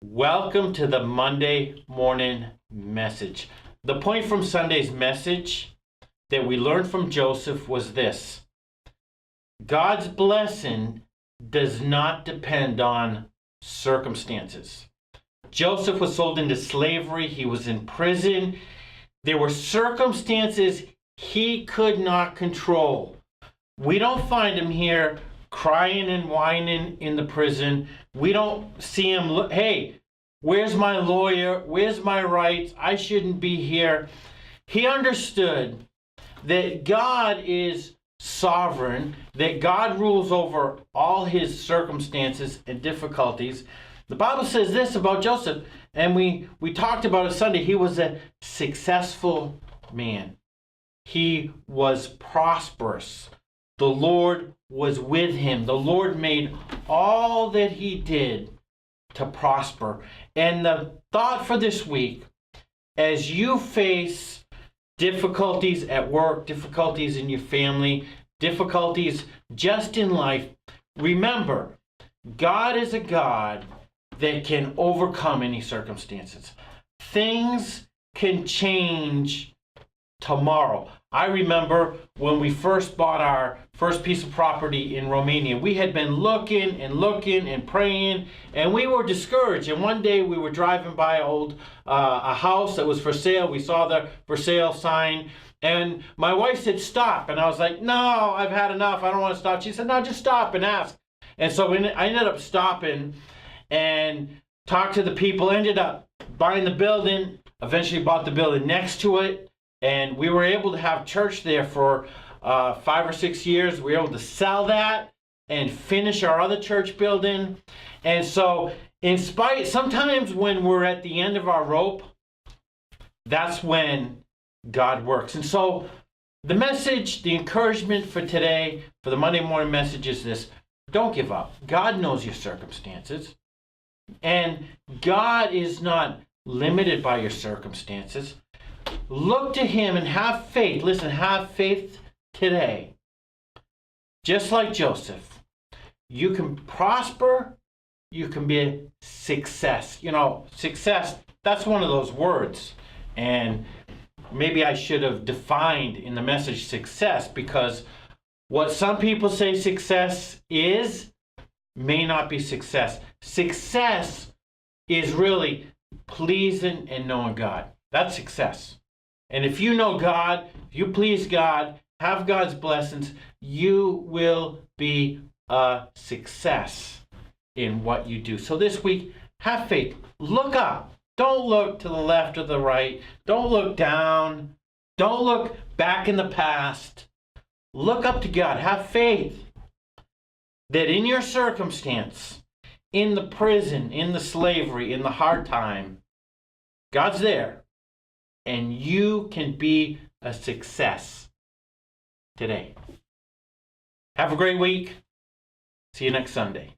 Welcome to the Monday morning message. The point from Sunday's message that we learned from Joseph was this: God's blessing does not depend on circumstances. Joseph was sold into slavery. He was in prison. There were circumstances he could not control. We don't find him here crying and whining in the prison. We don't see him, hey, where's my lawyer? Where's my rights? I shouldn't be here. He understood that God is sovereign, that God rules over all his circumstances and difficulties. The Bible says this about Joseph, and we talked about it Sunday. He was a successful man. He was prosperous. The Lord was with him. The Lord made all that he did to prosper. And the thought for this week, as you face difficulties at work, difficulties in your family, difficulties just in life, remember, God is a God that can overcome any circumstances. Things can change tomorrow. I remember when we first bought our first piece of property in Romania, we had been looking and praying, and we were discouraged. And one day we were driving by a house that was for sale. We saw the for sale sign, and my wife said, "Stop." And I was like, "No, I've had enough. I don't want to stop." She said, "No, just stop and ask." And so I ended up stopping and talked to the people, ended up buying the building, eventually bought the building next to it. And we were able to have church there for 5 or 6 years. We were able to sell that and finish our other church building. And so sometimes when we're at the end of our rope, that's when God works. And so the message, the encouragement for today, for the Monday morning message is this: don't give up. God knows your circumstances. And God is not limited by your circumstances. Look to him and have faith. Listen, have faith today. Just like Joseph, you can prosper, you can be a success. You know, success, that's one of those words. And maybe I should have defined in the message success, because what some people say success is may not be success. Success is really pleasing and knowing God. That's success. And if you know God, if you please God, have God's blessings, you will be a success in what you do. So this week, have faith. Look up. Don't look to the left or the right. Don't look down. Don't look back in the past. Look up to God. Have faith that in your circumstance, in the prison, in the slavery, in the hard time, God's there. And you can be a success today. Have a great week. See you next Sunday.